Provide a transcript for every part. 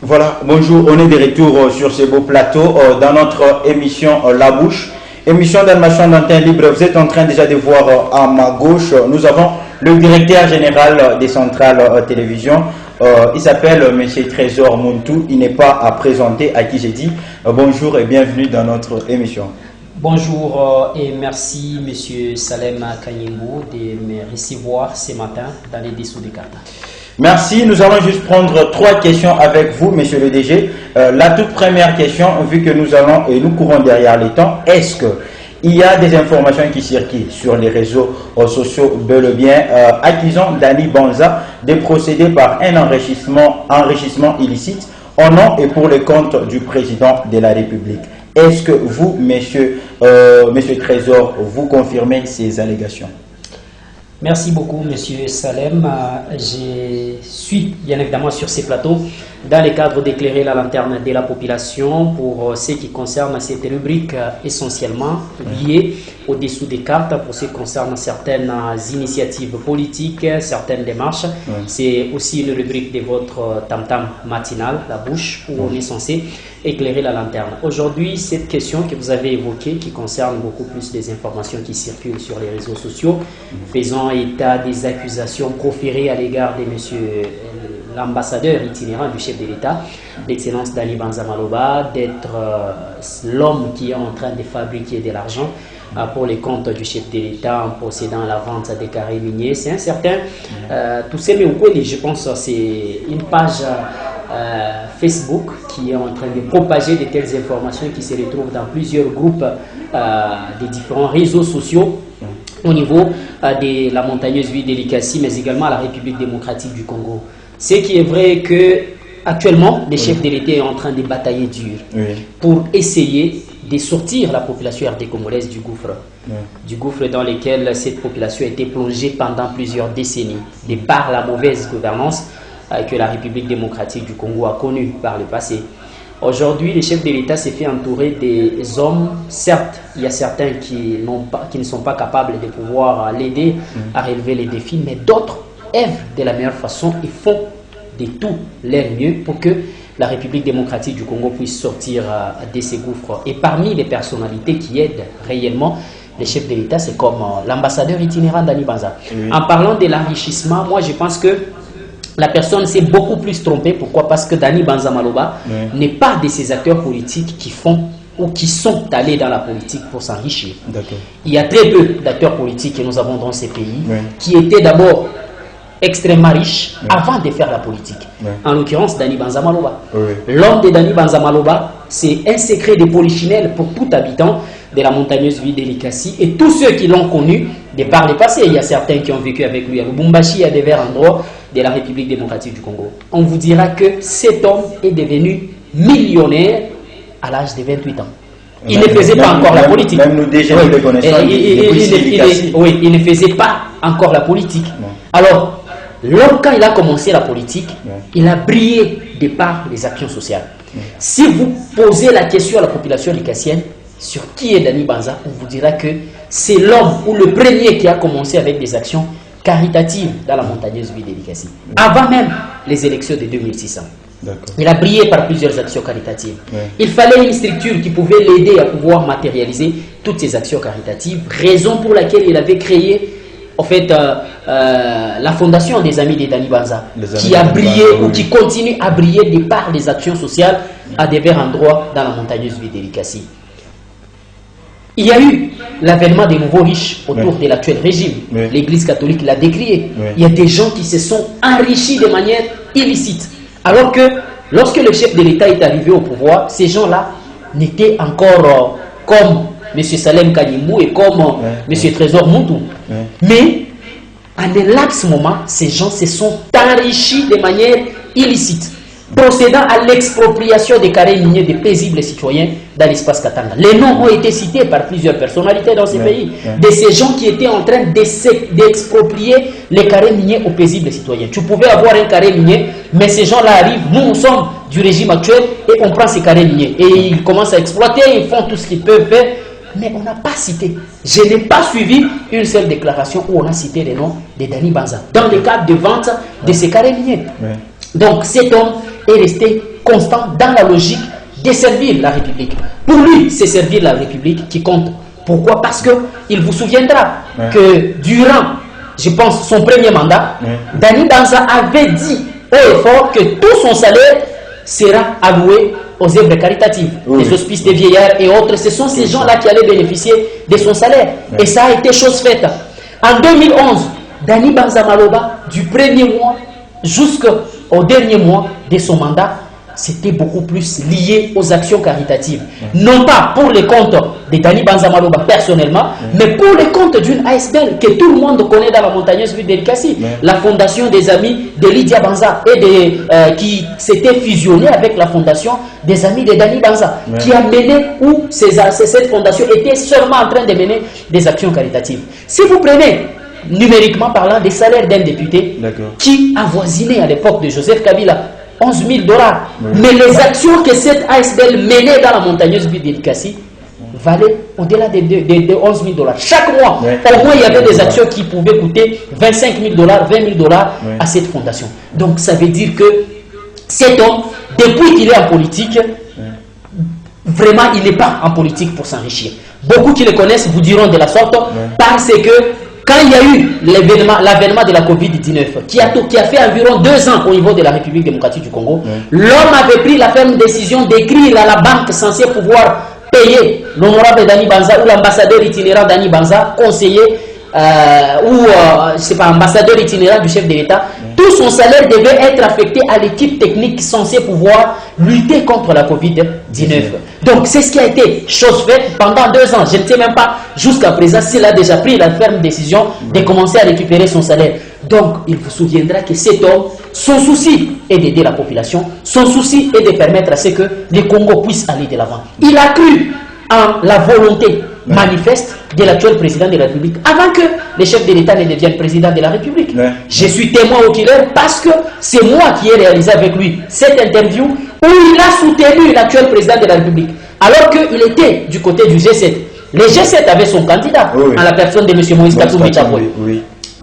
Voilà, bonjour, on est de retour sur ce beau plateau dans notre émission La Bouche, émission d'animation d'antenne libre. Vous êtes en train déjà de voir à ma gauche, nous avons le directeur général des centrales télévision. Il s'appelle M. Trésor Muntu. Il n'est pas à présenter, à qui j'ai dit bonjour et bienvenue dans notre émission. Bonjour et merci M. Salem Kanyembo de me recevoir ce matin dans les dessous des cartes. Merci. Nous allons juste prendre 3 questions avec vous, monsieur le DG. La toute première question, vu que nous allons et nous courons derrière les temps, est-ce qu'il y a des informations qui circulent sur les réseaux sociaux, bel et bien, accusant Dani Banza de procéder par un enrichissement illicite au nom et pour le compte du président de la République? Est-ce que vous, monsieur Trésor, vous confirmez ces allégations? Merci beaucoup, Monsieur Salem. Je suis bien évidemment sur ces plateaux dans le cadre d'éclairer la lanterne de la population pour ce qui concerne cette rubrique essentiellement liée au-dessous des cartes pour ce qui concerne certaines initiatives politiques, certaines démarches. C'est aussi une rubrique de votre tam-tam matinal, La Bouche, où on est censé éclairer la lanterne. Aujourd'hui, cette question que vous avez évoquée, qui concerne beaucoup plus des informations qui circulent sur les réseaux sociaux, faisant état des accusations proférées à l'égard de monsieur l'ambassadeur itinérant du chef de l'État, l'excellence Dani Banza Maloba, d'être l'homme qui est en train de fabriquer de l'argent pour les comptes du chef de l'État en procédant à la vente des carrés miniers. C'est un certain Tousseme Oukweli, je pense que c'est une page Facebook qui est en train de propager de telles informations qui se retrouvent dans plusieurs groupes des différents réseaux sociaux au niveau de la montagneuse ville d'Elikassi, mais également à la République démocratique du Congo. Ce qui est vrai que actuellement, le chef de l'État est en train de batailler dur pour essayer de sortir la population RD congolaise du gouffre dans lequel cette population a été plongée pendant plusieurs décennies, de par la mauvaise gouvernance que la République démocratique du Congo a connue par le passé. Aujourd'hui, le chef de l'État s'est fait entourer des hommes. Certes, il y a certains qui ne sont pas capables de pouvoir l'aider à relever les défis, mais d'autres œuvrent de la meilleure façon et font de tout leur mieux pour que la République démocratique du Congo puisse sortir de ces gouffres. Et parmi les personnalités qui aident réellement les chefs de l'État, c'est comme l'ambassadeur itinérant Dani Banza. En parlant de l'enrichissement, moi je pense que la personne s'est beaucoup plus trompée. Pourquoi? Parce que Dani Banza Maloba n'est pas de ces acteurs politiques qui font ou qui sont allés dans la politique pour s'enrichir. Il y a très peu d'acteurs politiques que nous avons dans ces pays qui étaient d'abord extrêmement riches avant de faire la politique. En l'occurrence, Dani Banza Maloba. L'homme de Dani Banza Maloba, c'est un secret de polichinelle pour tout habitant de la montagneuse ville d'Elikassi et tous ceux qui l'ont connu de par le passé. Il y a certains qui ont vécu avec lui à Lubumbashi, à divers endroits de la République démocratique du Congo. On vous dira que cet homme est devenu millionnaire à l'âge de 28 ans. Il ne faisait pas encore la politique. Même nous déjà nous le connaissons. Il ne faisait pas encore la politique. Alors, l'homme, quand il a commencé la politique, il a brillé de par les actions sociales. Si vous posez la question à la population likassienne sur qui est Dani Banza, on vous dira que c'est l'homme ou le premier qui a commencé avec des actions caritatives dans la montagneuse ville d'Elikassi, avant même les élections de 2600. Il a brillé par plusieurs actions caritatives. Il fallait une structure qui pouvait l'aider à pouvoir matérialiser toutes ces actions caritatives, raison pour laquelle il avait créé en fait la fondation des Amis de Dani Banza, qui a brillé ou qui continue à briller de par les actions sociales à divers endroits dans la montagneuse ville d'Elikassi. Il y a eu l'avènement des nouveaux riches autour de l'actuel régime. L'Église catholique l'a décrié. Il y a des gens qui se sont enrichis de manière illicite. Alors que lorsque le chef de l'État est arrivé au pouvoir, ces gens-là n'étaient encore comme M. Salem Kanyembo et comme M. Trésor Muntu. Mais en un laps moment, ces gens se sont enrichis de manière illicite, procédant à l'expropriation des carrés miniers des paisibles citoyens dans l'espace Katanga. Les noms ont été cités par plusieurs personnalités dans ces pays, de ces gens qui étaient en train d'exproprier les carrés miniers aux paisibles citoyens. Tu pouvais avoir un carré minier, mais ces gens-là arrivent, nous sommes du régime actuel, et on prend ces carrés miniers. Et ils commencent à exploiter, ils font tout ce qu'ils peuvent faire, mais on n'a pas cité. Je n'ai pas suivi une seule déclaration où on a cité les noms de Dani Banza, dans le cadre de vente de ces carrés miniers. Donc cet homme est resté constant dans la logique de servir la République. Pour lui, c'est servir la République qui compte. Pourquoi? Parce qu'il vous souviendra que durant, je pense, son premier mandat, Dani Banza avait dit haut et fort que tout son salaire sera alloué aux œuvres caritatives, les hospices des vieillards et autres. Ce sont ces gens-là qui allaient bénéficier de son salaire. Et ça a été chose faite. En 2011, Dani Banza Maloba, du premier mois jusqu'au dernier mois de son mandat, c'était beaucoup plus lié aux actions caritatives. Non pas pour les comptes de Dani Banza Maloba personnellement, mais pour les comptes d'une ASBL que tout le monde connaît dans la montagneuse ville d'Elikassi. La fondation des amis de Lydia Banza et qui s'était fusionnée avec la fondation des amis de Dani Banza, qui a mené, où cette fondation était seulement en train de mener des actions caritatives. Si vous prenez numériquement parlant des salaires d'un député qui avoisinait à l'époque de Joseph Kabila 11 000 $. Mais les actions que cette ASBL menait dans la montagneuse ville d'Elikassi valaient au-delà de 11 000 $. Chaque mois, au moins, il y avait des actions qui pouvaient coûter 25 000 $, 20 000 $ à cette fondation. Donc, ça veut dire que cet homme, depuis qu'il est en politique, vraiment, il n'est pas en politique pour s'enrichir. Beaucoup qui le connaissent vous diront de la sorte, parce que quand il y a eu l'avènement de la Covid-19, qui a fait environ 2 ans au niveau de la République démocratique du Congo, l'homme avait pris la ferme décision d'écrire à la banque censée pouvoir payer l'honorable Dani Banza ou l'ambassadeur itinérant Dani Banza, conseiller je sais pas, ambassadeur itinérant du chef de l'État. Tout son salaire devait être affecté à l'équipe technique censée pouvoir lutter contre la Covid-19. Donc c'est ce qui a été chose faite pendant 2 ans. Je ne sais même pas jusqu'à présent s'il a déjà pris la ferme décision de commencer à récupérer son salaire. Donc il vous souviendra que cet homme, son souci est d'aider la population, son souci est de permettre à ce que le Congo puisse aller de l'avant. Il a cru en la volonté manifeste de l'actuel président de la République avant que le chef de l'État ne devienne président de la République. Je suis témoin oculaire parce que c'est moi qui ai réalisé avec lui cette interview où il a soutenu l'actuel président de la République alors qu'il était du côté du G7. Le G7 avait son candidat en la personne de M. Moïse Katumbi Chapwe.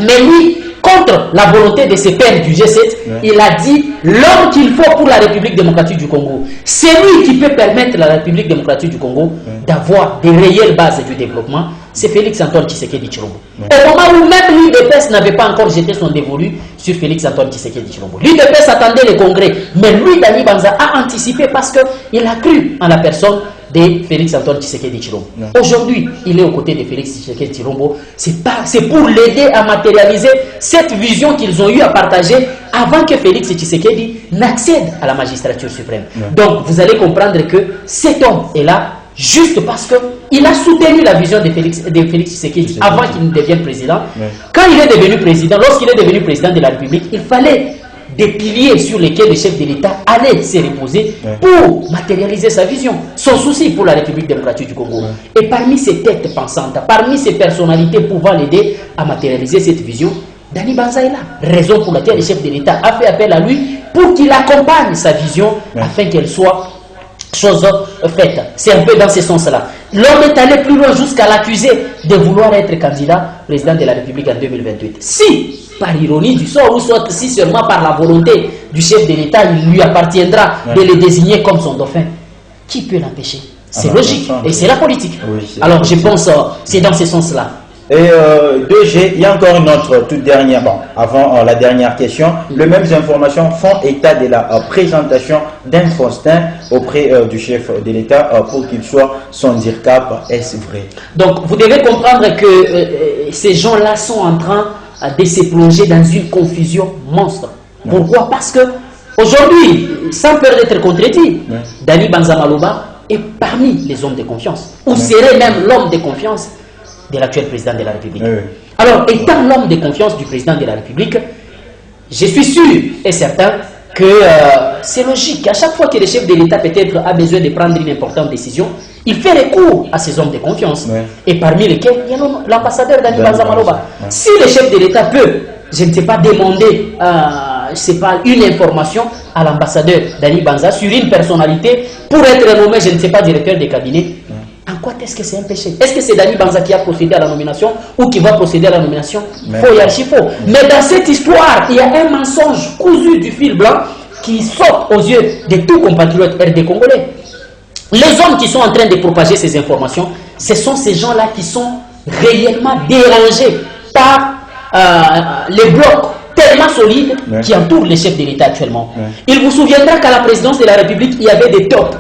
Mais lui, contre la volonté de ses pairs du G7, il a dit l'homme qu'il faut pour la République démocratique du Congo, c'est lui qui peut permettre à la République démocratique du Congo d'avoir des réelles bases du développement, c'est Félix Antoine Tshisekedi Tshilombo. Au moment où même l'UDPS n'avait pas encore jeté son dévolu sur Félix Antoine Tshisekedi Tshilombo. L'UDPS attendait le congrès, mais lui, Dani Banza, a anticipé parce qu'il a cru en la personne de Félix Antoine Tshisekedi Tshilombo. Aujourd'hui, il est aux côtés de Félix Tshisekedi Tshilombo. C'est pour l'aider à matérialiser cette vision qu'ils ont eu à partager avant que Félix Tshisekedi n'accède à la magistrature suprême. Donc, vous allez comprendre que cet homme est là juste parce qu'il a soutenu la vision de Félix Tshisekedi avant qu'il ne devienne président. Quand il est devenu président, lorsqu'il est devenu président de la République, il fallait des piliers sur lesquels le chef de l'État allait se reposer pour matérialiser sa vision, son souci pour la République démocratique du Congo. Et parmi ces têtes pensantes, parmi ces personnalités pouvant l'aider à matérialiser cette vision, Dani Banza est là. Raison pour laquelle le chef de l'État a fait appel à lui pour qu'il accompagne sa vision afin qu'elle soit chose faite. C'est un peu dans ce sens-là. L'homme est allé plus loin jusqu'à l'accuser de vouloir être candidat président de la République en 2028. Si, par ironie du sort, ou soit si seulement par la volonté du chef de l'État, il lui appartiendra de le désigner comme son dauphin, qui peut l'empêcher? C'est logique et c'est la politique. Alors je pense c'est dans ce sens-là. Et 2G, il y a encore une autre toute dernière, avant la dernière question. Les mêmes informations font état de la présentation d'un Faustin auprès du chef de l'État pour qu'il soit son DIRCAP. Est-ce vrai? Donc vous devez comprendre que ces gens-là sont en train de se plonger dans une confusion monstre. Pourquoi? Parce que aujourd'hui, sans peur d'être contredit, Dani Banza Maloba est parmi les hommes de confiance, ou serait même l'homme de confiance de l'actuel président de la République. Alors, étant l'homme de confiance du président de la République, je suis sûr et certain que c'est logique. À chaque fois que le chef de l'État peut-être a besoin de prendre une importante décision, il fait recours à ses hommes de confiance. Et parmi lesquels il y a l'ambassadeur Dani Banza Maloba. Si le chef de l'État peut, je ne sais pas, demander une information à l'ambassadeur Dani Banza sur une personnalité pour être nommé, je ne sais pas, directeur de cabinet, En quoi est-ce que c'est un péché? Est-ce que c'est Dani Banza qui a procédé à la nomination ou qui va procéder à la nomination? Faux et archi-faux. Mais dans cette histoire, il y a un mensonge cousu du fil blanc qui saute aux yeux de tous compatriotes RD congolais. Les hommes qui sont en train de propager ces informations, ce sont ces gens-là qui sont réellement dérangés par les blocs tellement solides qui entourent les chefs de l'État actuellement. Il vous souviendra qu'à la présidence de la République, il y avait des tops,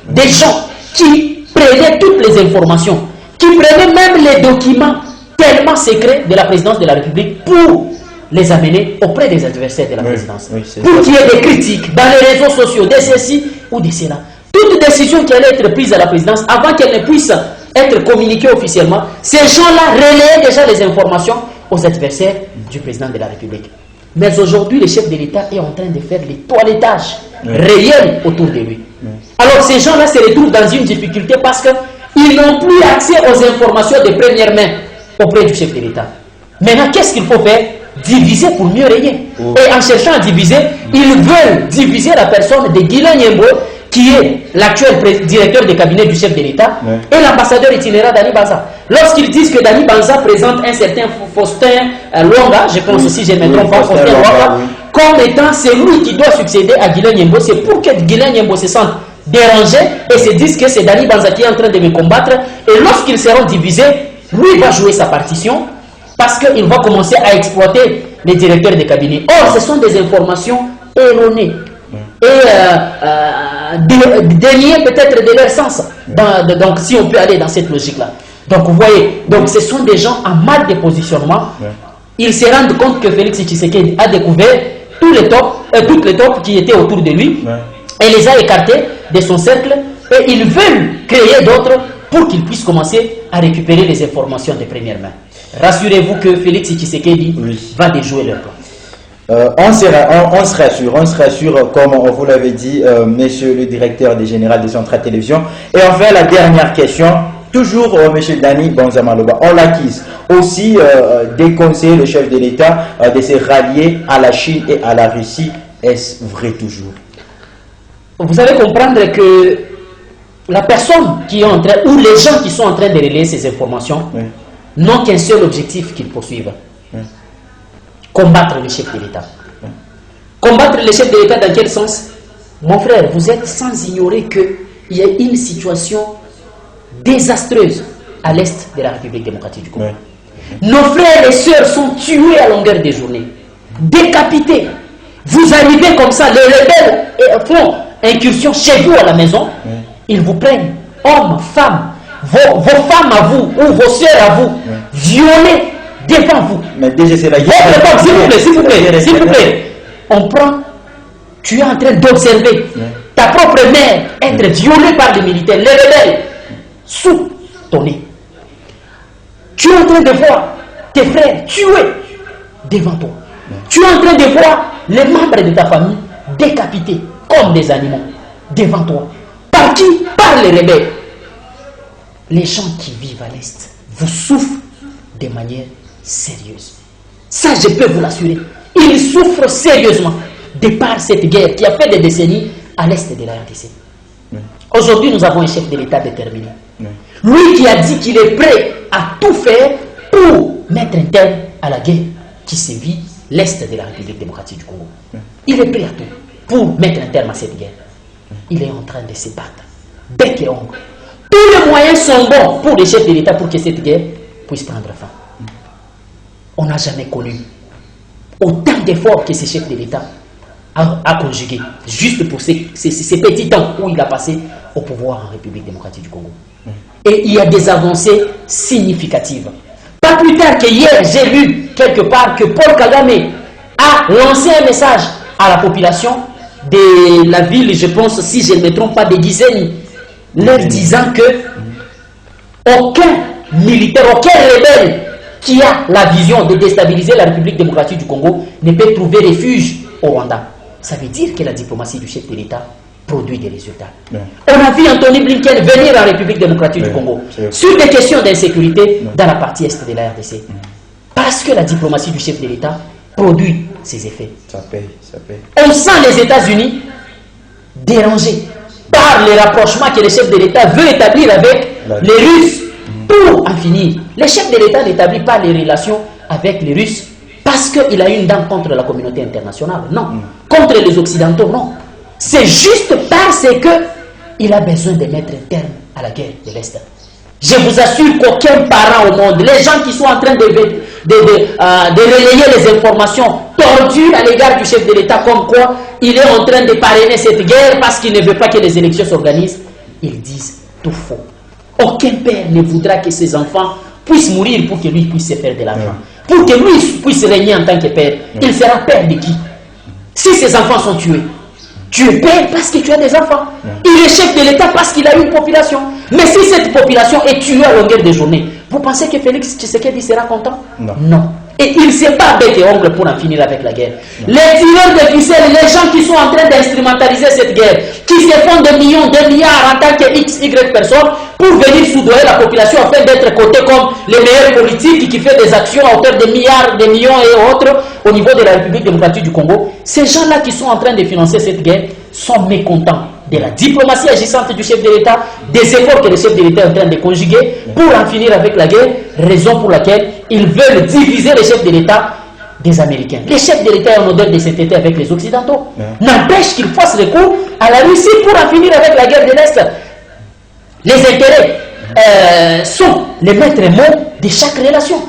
des gens qui prenaient toutes les informations, qui prenaient même les documents tellement secrets de la présidence de la République pour les amener auprès des adversaires de la présidence. Pour qu'il y ait des critiques dans les réseaux sociaux, de ceci ou de cela. Toute décision qui allait être prise à la présidence, avant qu'elle ne puisse être communiquée officiellement, ces gens-là relayaient déjà les informations aux adversaires du président de la République. Mais aujourd'hui, le chef de l'État est en train de faire les toilettages réels autour de lui. Alors ces gens-là se retrouvent dans une difficulté parce qu'ils n'ont plus accès aux informations de première main auprès du chef de l'État. Maintenant, qu'est-ce qu'il faut faire? Diviser pour mieux régner. Et en cherchant à diviser, ils veulent diviser la personne de Guilain Nyembo, qui est l'actuel directeur de cabinet du chef de l'État, et l'ambassadeur itinérant Dani Banza. Lorsqu'ils disent que Dani Banza présente un certain Faustin Luanga, je pense si je ne me trompe pas, Faustin Luanga, comme étant celui qui doit succéder à Guilain Nyembo, c'est pour que Guilain Nyembo se sente dérangé et se dise que c'est Dani Banza qui est en train de me combattre. Et lorsqu'ils seront divisés, lui va jouer sa partition parce qu'il va commencer à exploiter les directeurs de cabinet. Or, ce sont des informations erronées et déniées peut-être de leur sens. Donc, si on peut aller dans cette logique-là. Donc, vous voyez, donc, ce sont des gens en mal de positionnement. Ils se rendent compte que Félix Tshisekedi a découvert toutes les tops qui étaient autour de lui et les a écartés de son cercle, et ils veulent créer d'autres pour qu'ils puissent commencer à récupérer les informations de première main. Rassurez-vous que Félix Tshisekedi va déjouer leur plan. On se rassure, comme on vous l'avait dit, monsieur le directeur général des centrales télévision. Et enfin, la dernière question, toujours monsieur Dani Banza Maloba, on l'acquise. Aussi déconseiller le chef de l'État de se rallier à la Chine et à la Russie. Est-ce vrai toujours? Vous allez comprendre que la personne qui est en train, ou les gens qui sont en train de relayer ces informations, n'ont qu'un seul objectif qu'ils poursuivent. Combattre le chef de l'État. Combattre le chef de l'État dans quel sens? Mon frère, vous êtes sans ignorer qu'il y a une situation désastreuse à l'est de la République démocratique du Congo. Nos frères et sœurs sont tués à longueur de journée, décapités. Vous arrivez comme ça, les rebelles font incursion chez vous à la maison, ils vous prennent, hommes, femmes, vos femmes à vous, ou vos sœurs à vous, violées devant vous. Mais déjà c'est la guerre. S'il vous plaît, on prend, tu es en train d'observer ta propre mère être violée par les militaires, les rebelles, sous ton nez. Tu es en train de voir tes frères tués devant toi. Tu es en train de voir les membres de ta famille décapités comme des animaux devant toi. Par qui? Par les rebelles. Les gens qui vivent à l'Est vous souffrent de manière sérieuse. Ça, je peux vous l'assurer. Ils souffrent sérieusement de par cette guerre qui a fait des décennies à l'Est de la RDC. Aujourd'hui, nous avons un chef de l'État déterminé. Lui qui a dit qu'il est prêt à tout faire pour mettre un terme à la guerre qui sévit l'Est de la République démocratique du Congo. Il est prêt à tout pour mettre un terme à cette guerre. Il est en train de se battre, bec et ongle. Tous les moyens sont bons pour les chefs de l'État pour que cette guerre puisse prendre fin. On n'a jamais connu autant d'efforts que ce chef de l'État a conjugué, juste pour ces petits temps où il a passé au pouvoir en République démocratique du Congo. Et il y a des avancées significatives. Pas plus tard que hier, j'ai lu quelque part que Paul Kagame a lancé un message à la population de la ville, je pense, si je ne me trompe pas, de Gisenyi, leur disant que aucun militaire, aucun rebelle qui a la vision de déstabiliser la République démocratique du Congo ne peut trouver refuge au Rwanda. Ça veut dire que la diplomatie du chef de l'État produit des résultats. On a vu Anthony Blinken venir en République démocratique du Congo sur des questions d'insécurité dans la partie est de la RDC. Parce que la diplomatie du chef de l'État produit ses effets. Ça paye, ça paye. On sent les États-Unis dérangés par les rapprochements que le chef de l'État veut établir avec les Russes pour en finir. Le chef de l'État n'établit pas les relations avec les Russes parce qu'il a une dent contre la communauté internationale. Non. Contre les Occidentaux, non. C'est juste parce qu'il a besoin de mettre un terme à la guerre de l'Est. Je vous assure qu'aucun parent au monde, les gens qui sont en train de relayer les informations tordues à l'égard du chef de l'État, comme quoi il est en train de parrainer cette guerre parce qu'il ne veut pas que les élections s'organisent, ils disent tout faux. Aucun père ne voudra que ses enfants puissent mourir pour que lui puisse se faire de l'argent. Pour que lui puisse régner en tant que père. Il sera père de qui? Si ses enfants sont tués, tu es père parce que tu as des enfants. Il est chef de l'État parce qu'il a une population. Mais si cette population est tuée à longueur de journée, vous pensez que Félix Tshisekedi sera content? Non. Et il ne s'est pas bec et ongle pour en finir avec la guerre. Les tireurs de ficelles, les gens qui sont en train d'instrumentaliser cette guerre, qui se font des millions, des milliards en tant que X, Y personnes pour venir soudoyer la population afin d'être cotés comme les meilleurs politiques qui font des actions à hauteur de milliards, des millions et autres au niveau de la République démocratique du Congo. Ces gens-là qui sont en train de financer cette guerre sont mécontents de la diplomatie agissante du chef de l'État, des efforts que le chef de l'État est en train de conjuguer pour en finir avec la guerre, raison pour laquelle ils veulent diviser le chef de l'État des Américains. Le chef de l'État est en odeur de cet été avec les Occidentaux. N'empêche qu'ils fassent recours à la Russie pour en finir avec la guerre de l'Est. Les intérêts sont les maîtres mots de chaque relation.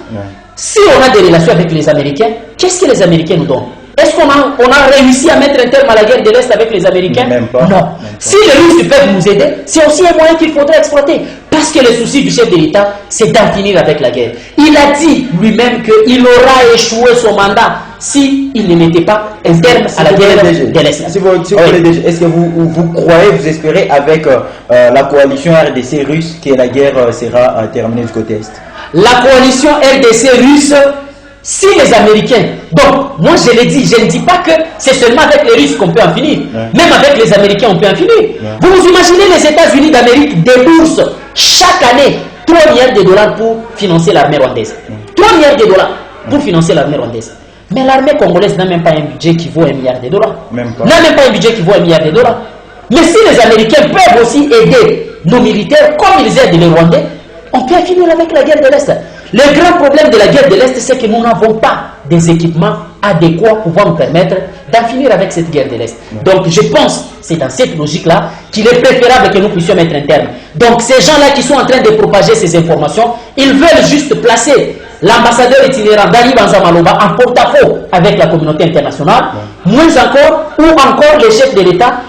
Si on a des relations avec les Américains, qu'est-ce que les Américains nous donnent? Est-ce qu'on a réussi à mettre un terme à la guerre de l'Est avec les Américains? Même pas. Non. Si les Russes peuvent nous aider, c'est aussi un moyen qu'il faudrait exploiter. Parce que le souci du chef de l'État, c'est d'en finir avec la guerre. Il a dit lui-même qu'il aura échoué son mandat s'il ne mettait pas un terme à la guerre de l'Est. Est-ce que vous croyez, vous espérez avec la coalition RDC russe que la guerre sera terminée du côté Est? La coalition RDC russe, si les Américains, donc moi je l'ai dit, je ne dis pas que c'est seulement avec les Russes qu'on peut en finir, même avec les Américains on peut en finir. Vous vous imaginez les États-Unis d'Amérique déboursent chaque année 3 milliards de dollars pour financer l'armée rwandaise. 3 milliards de dollars pour financer l'armée rwandaise. Mais l'armée congolaise n'a même pas un budget qui vaut 1 milliard de dollars. N'a même pas un budget qui vaut 1 milliard de dollars. Mais si les Américains peuvent aussi aider nos militaires comme ils aident les Rwandais, on peut en finir avec la guerre de l'Est. Le grand problème de la guerre de l'Est, c'est que nous n'avons pas des équipements adéquats pour pouvoir nous permettre d'en finir avec cette guerre de l'Est. Donc je pense, c'est dans cette logique-là, qu'il est préférable que nous puissions mettre un terme. Donc ces gens-là qui sont en train de propager ces informations, ils veulent juste placer l'ambassadeur itinérant Dani Banza-Maloba en porte-à-faux avec la communauté internationale, moins encore, ou encore les chefs de l'État.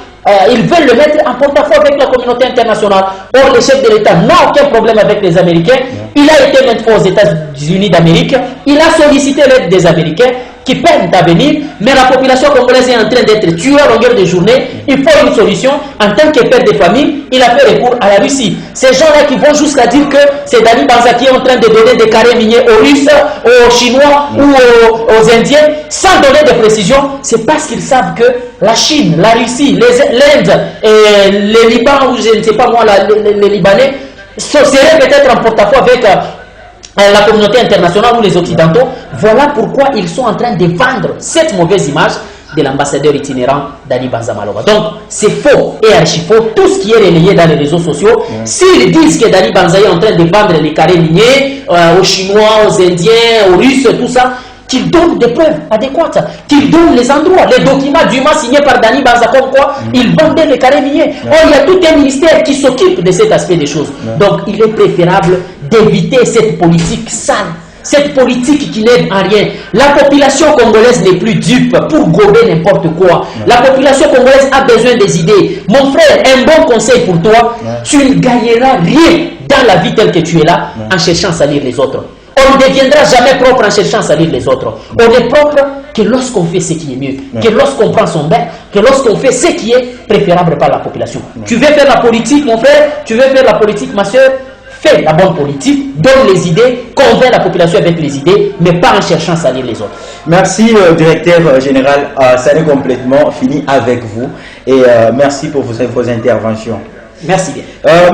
Ils veulent le mettre en porte-à-faux avec la communauté internationale. Or, le chef de l'État n'a aucun problème avec les Américains. Il a été maintes fois aux États-Unis d'Amérique. Il a sollicité l'aide des Américains qui peinent à venir, mais la population congolaise est en train d'être tuée à longueur de journée. Il faut une solution. En tant que père de famille, il a fait recours à la Russie. Ces gens-là qui vont jusqu'à dire que c'est Dani Banza qui est en train de donner des carrés miniers aux Russes, aux Chinois ou aux Indiens, sans donner de précision, c'est parce qu'ils savent que la Chine, la Russie, l'Inde et les Liban, ou je ne sais pas moi, les Libanais, seraient peut-être en porte-à-faux avec la communauté internationale ou les Occidentaux. Voilà pourquoi ils sont en train de vendre cette mauvaise image de l'ambassadeur itinérant Dani Banza-Maloba. Donc, c'est faux et archi faux. Tout ce qui est relayé dans les réseaux sociaux, s'ils disent que Dani Banza est en train de vendre les carrés miniers aux Chinois, aux Indiens, aux Russes, tout ça, qu'ils donnent des preuves adéquates, qu'ils donnent les endroits, les documents dûment signés par Dani Banza, comme quoi ils vendaient les carrés miniers. Or, il y a tout un ministère qui s'occupe de cet aspect des choses. Donc, il est préférable d'éviter cette politique sale, cette politique qui n'aide en rien. La population congolaise n'est plus dupe pour gober n'importe quoi. La population congolaise a besoin des idées. Mon frère, un bon conseil pour toi, tu ne gagneras rien dans la vie telle que tu es là en cherchant à salir les autres. On ne deviendra jamais propre en cherchant à salir les autres. On est propre que lorsqu'on fait ce qui est mieux, que lorsqu'on prend son bain, que lorsqu'on fait ce qui est préférable par la population. Tu veux faire la politique, mon frère, tu veux faire la politique, ma soeur, fais la bonne politique, donne les idées, convainc la population avec les idées, mais pas en cherchant à salir les autres. Merci, directeur général. Ça est complètement fini avec vous. Et merci pour vos interventions. Merci bien.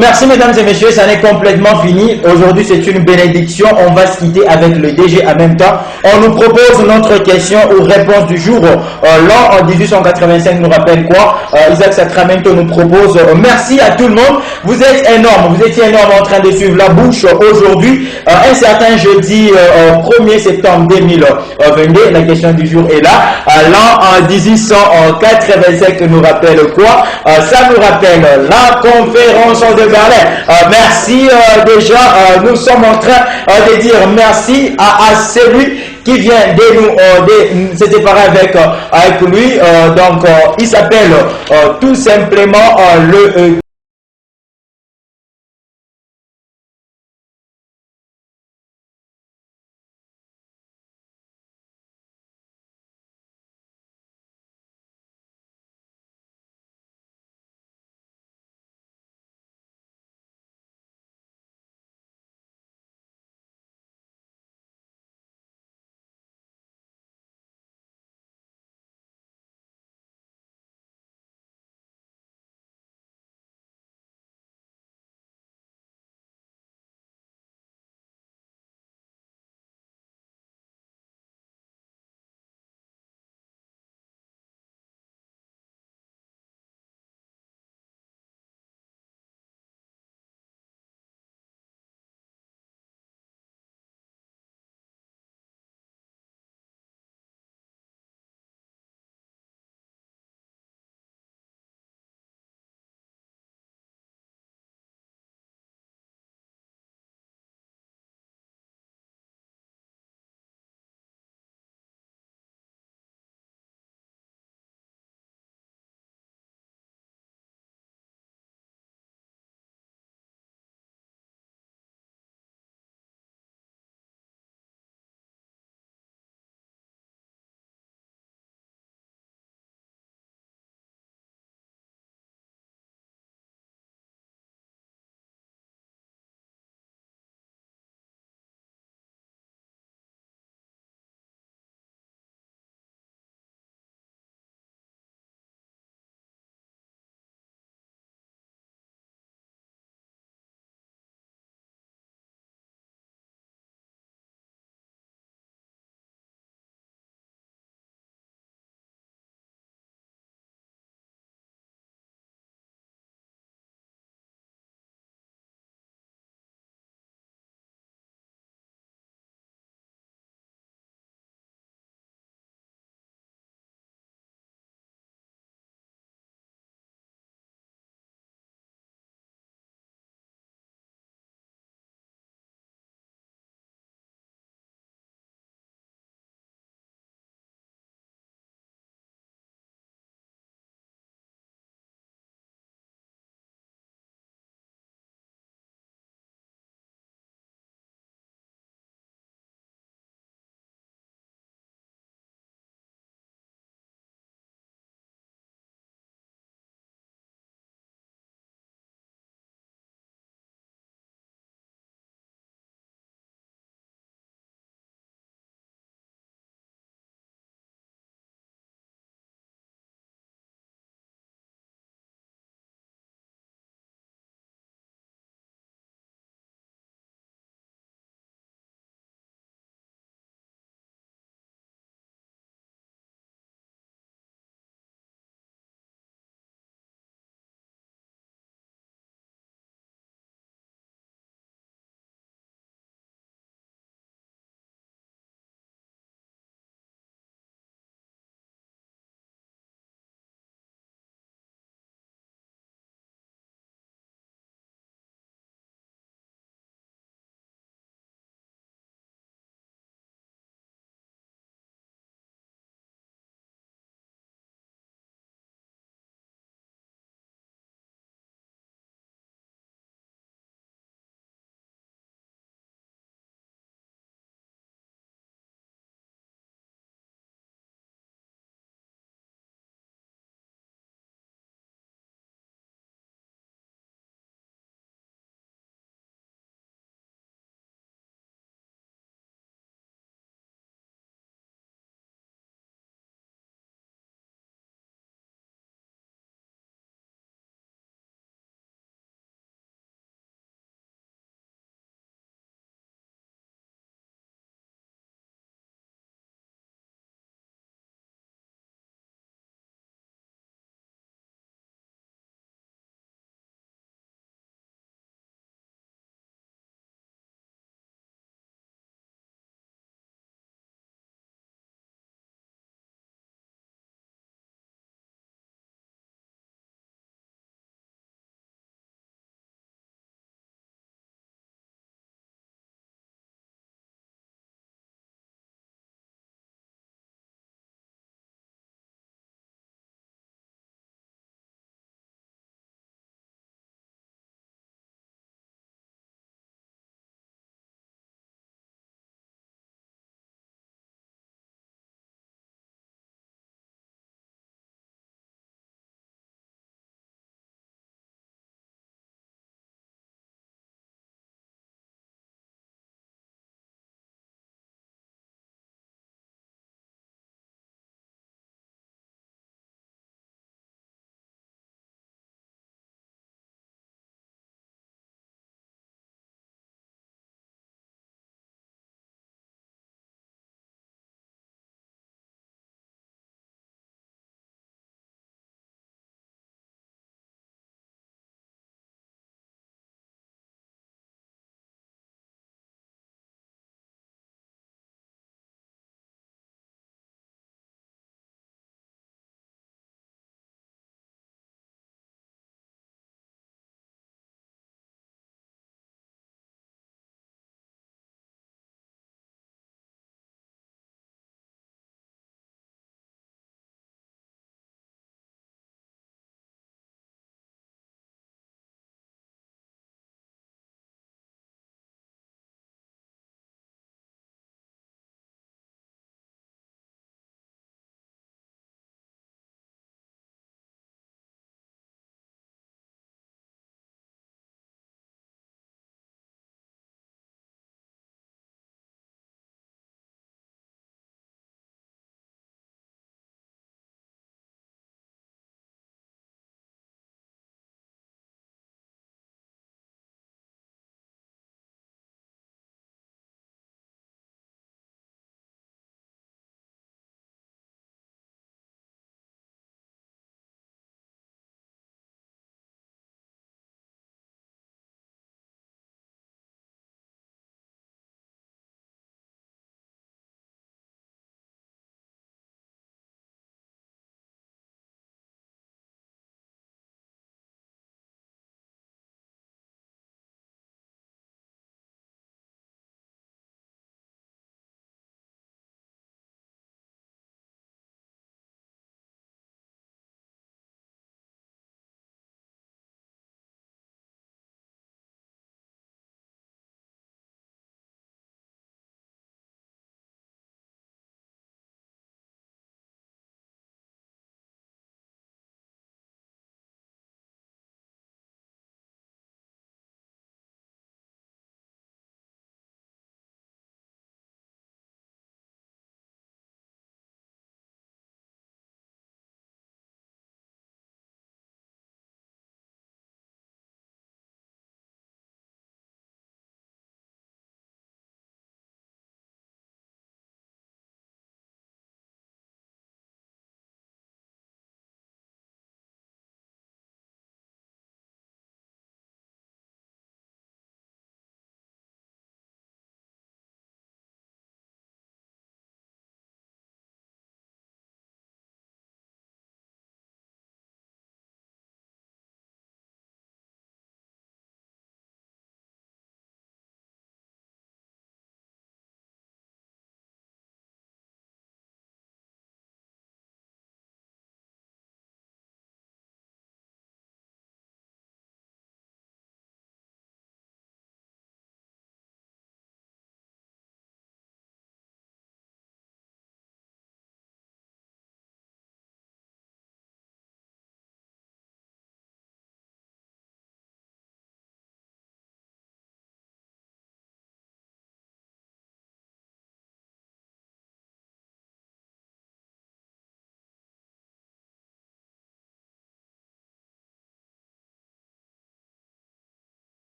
Merci mesdames et messieurs, ça n'est complètement fini. Aujourd'hui c'est une bénédiction. On va se quitter avec le DG en même temps. On nous propose notre question ou réponse du jour. L'an en 1885 nous rappelle quoi? Isaac Sacramento nous propose merci à tout le monde. Vous êtes énorme, vous étiez énorme en train de suivre la bouche aujourd'hui. Un certain jeudi 1er septembre 2022, la question du jour est là. L'an en 1885 nous rappelle quoi? Ça nous rappelle la conférence de Berlin. Merci déjà, nous sommes en train de dire merci à celui qui vient de se séparer avec lui. Donc il s'appelle tout simplement le